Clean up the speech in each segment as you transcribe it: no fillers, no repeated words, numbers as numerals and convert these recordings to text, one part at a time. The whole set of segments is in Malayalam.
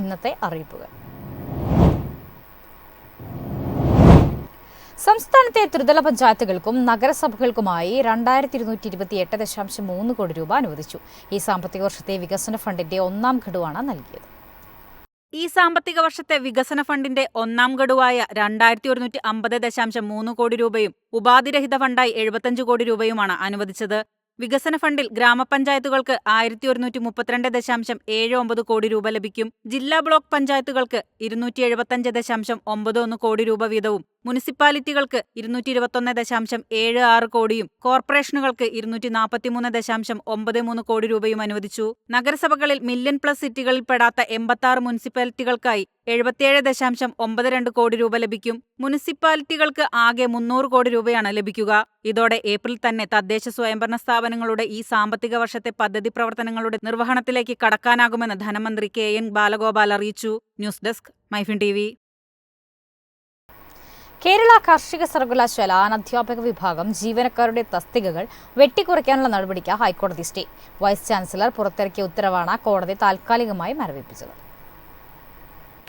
ഇന്നത്തെ അറിയിപ്പുകൾ. സംസ്ഥാനത്തെ ത്രിതല പഞ്ചായത്തുകൾക്കും നഗരസഭകൾക്കുമായി 2228.3 കോടി രൂപ അനുവദിച്ചു. ഈ സാമ്പത്തിക വർഷത്തെ വികസന ഫണ്ടിന്റെ ഒന്നാം ഗഡുവാണ് നൽകിയത്. ഈ സാമ്പത്തിക വർഷത്തെ വികസന ഫണ്ടിന്റെ ഒന്നാം ഗഡുവായ 2150.3 കോടി രൂപയും ഉപാധിരഹിത ഫണ്ടായി 75 കോടി രൂപയുമാണ് അനുവദിച്ചത്. വികസന ഫണ്ടിൽ ഗ്രാമപഞ്ചായത്തുകൾക്ക് 1132.79 കോടി രൂപ ലഭിക്കും. ജില്ലാ ബ്ലോക്ക് പഞ്ചായത്തുകൾക്ക് 275.91 കോടി രൂപ വീതവും മുനിസിപ്പാലിറ്റികൾക്ക് 221.76 കോടിയും കോർപ്പറേഷനുകൾക്ക് 243.93 കോടി രൂപയും അനുവദിച്ചു. നഗരസഭകളിൽ മില്യൺ പ്ലസ് സിറ്റികളിൽ പെടാത്ത 86 മുനിസിപ്പാലിറ്റികൾക്കായി 77.92 കോടി രൂപ ലഭിക്കും. മുനിസിപ്പാലിറ്റികൾക്ക് ആകെ 300 കോടി രൂപയാണ് ലഭിക്കുക. ഇതോടെ ഏപ്രിൽ തന്നെ തദ്ദേശ സ്വയംഭരണ സ്ഥാപനങ്ങളുടെ ഈ സാമ്പത്തിക വർഷത്തെ പദ്ധതി പ്രവർത്തനങ്ങളുടെ നിർവഹണത്തിലേക്ക് കടക്കാനാകുമെന്ന് ധനമന്ത്രി KN ബാലഗോപാൽ അറിയിച്ചു. News desk MyFin TV. Kerala കാർഷിക സർവകലാശാല അനധ്യാപക വിഭാഗം ജീവനക്കാരുടെ തസ്തികകൾ വെട്ടിക്കുറയ്ക്കാനുള്ള നടപടിക്ക് ഹൈക്കോടതി സ്റ്റേ. വൈസ് ചാൻസലർ പുറത്തിറക്കിയ ഉത്തരവാണ് കോടതി താൽക്കാലികമായി മരവിപ്പിച്ചത്.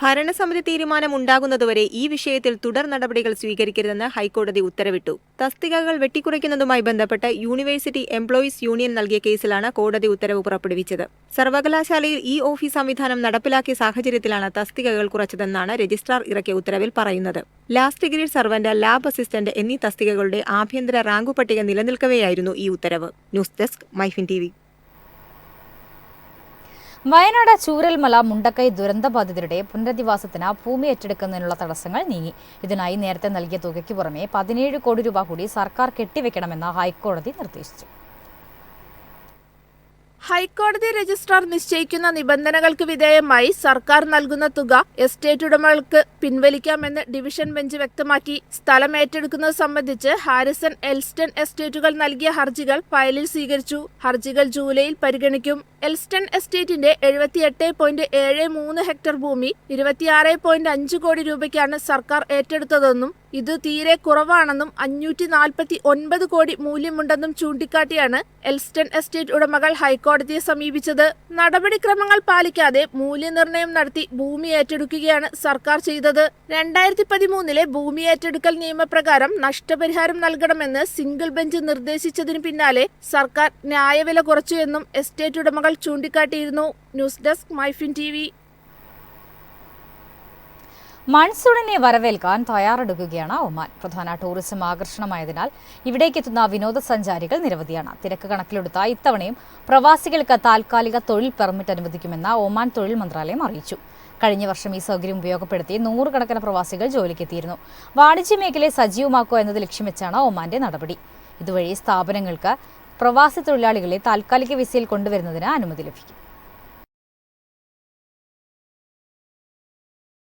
ഭരണസമിതി തീരുമാനം ഉണ്ടാകുന്നതുവരെ ഈ വിഷയത്തിൽ തുടർ നടപടികൾ സ്വീകരിക്കരുതെന്ന് ഹൈക്കോടതി ഉത്തരവിട്ടു. തസ്തികകൾ വെട്ടിക്കുറയ്ക്കുന്നതുമായി ബന്ധപ്പെട്ട് യൂണിവേഴ്സിറ്റി എംപ്ലോയീസ് യൂണിയൻ നൽകിയ കേസിലാണ് കോടതി ഉത്തരവ് പുറപ്പെടുവിച്ചത്. സർവകലാശാലയിൽ ഈ ഓഫീസ് സംവിധാനം നടപ്പിലാക്കിയ സാഹചര്യത്തിലാണ് തസ്തികകൾ കുറച്ചതെന്നാണ് രജിസ്ട്രാർ ഇറക്കിയ ഉത്തരവിൽ പറയുന്നത്. Last grade servant, lab assistant എന്നീ തസ്തികകളുടെ ആഭ്യന്തര റാങ്കു പട്ടിക നിലനിൽക്കവെയായിരുന്നു ഈ ഉത്തരവ്. News desk MyFin TV. Wayanad Chooralmala Mundakkai ദുരന്തബാധിതരുടെ പുനരധിവാസത്തിന് ഭൂമി ഏറ്റെടുക്കുന്നതിനുള്ള തടസ്സങ്ങൾ നീങ്ങി. ഇതിനായി നേരത്തെ നൽകിയ തുകയ്ക്ക് പുറമെ 17 കോടി രൂപ കൂടി സർക്കാർ കെട്ടിവെക്കണമെന്ന് ഹൈക്കോടതി നിർദ്ദേശിച്ചു. ഹൈക്കോടതി രജിസ്ട്രാർ നിശ്ചയിക്കുന്ന നിബന്ധനകൾക്ക് വിധേയമായി സർക്കാർ നൽകുന്ന തുക എസ്റ്റേറ്റ് ഉടമകൾക്ക് പിൻവലിക്കാമെന്ന് ഡിവിഷൻ ബെഞ്ച് വ്യക്തമാക്കി. സ്ഥലം ഏറ്റെടുക്കുന്നത് സംബന്ധിച്ച് ഹാരിസൺ എൽസ്റ്റൺ എസ്റ്റേറ്റുകൾ നൽകിയ ഹർജികൾ ഫയലിൽ സ്വീകരിച്ചു. ഹർജികൾ ജൂലൈയിൽ പരിഗണിക്കും. എൽസ്റ്റൺ എസ്റ്റേറ്റിന്റെ 78.73 ഹെക്ടർ ഭൂമി 26.5 കോടി രൂപയ്ക്കാണ് സർക്കാർ ഏറ്റെടുത്തതെന്നും ഇത് തീരെ കുറവാണെന്നും 549 കോടി മൂല്യമുണ്ടെന്നും ചൂണ്ടിക്കാട്ടിയാണ് എൽസ്റ്റൺ എസ്റ്റേറ്റ് ഉടമകൾ ഹൈക്കോടതിയെ സമീപിച്ചത്. നടപടിക്രമങ്ങൾ പാലിക്കാതെ മൂല്യനിർണ്ണയം നടത്തി ഭൂമി ഏറ്റെടുക്കുകയാണ് സർക്കാർ ചെയ്തത്. 2013 ഭൂമി ഏറ്റെടുക്കൽ നിയമപ്രകാരം നഷ്ടപരിഹാരം നൽകണമെന്ന് സിംഗിൾ ബെഞ്ച് നിർദ്ദേശിച്ചതിനു പിന്നാലെ സർക്കാർ ന്യായവില കുറച്ചു എന്നും എസ്റ്റേറ്റ് ഉടമകൾ ചൂണ്ടിക്കാട്ടിയിരുന്നു. News desk MyFin TV. മൺസൂണിനെ വരവേൽക്കാൻ തയ്യാറെടുക്കുകയാണ് ഒമാൻ. പ്രധാന ടൂറിസം ആകർഷണമായതിനാൽ ഇവിടേക്കെത്തുന്ന വിനോദസഞ്ചാരികൾ നിരവധിയാണ്. തിരക്ക് കണക്കിലെടുത്ത ഇത്തവണയും പ്രവാസികൾക്ക് താൽക്കാലിക തൊഴിൽ പെർമിറ്റ് അനുവദിക്കുമെന്ന് ഒമാൻ തൊഴിൽ മന്ത്രാലയം അറിയിച്ചു. കഴിഞ്ഞ വർഷം ഈ സൗകര്യം ഉപയോഗപ്പെടുത്തി 100 കണക്കിന് പ്രവാസികൾ ജോലിക്കെത്തിയിരുന്നു. വാണിജ്യ മേഖലയെ സജീവമാക്കുക എന്നത് ലക്ഷ്യം വെച്ചാണ് ഒമാന്റെ നടപടി. ഇതുവഴി സ്ഥാപനങ്ങൾക്ക് പ്രവാസി തൊഴിലാളികളെ താൽക്കാലിക വിസയിൽ കൊണ്ടുവരുന്നതിന് അനുമതി ലഭിക്കും.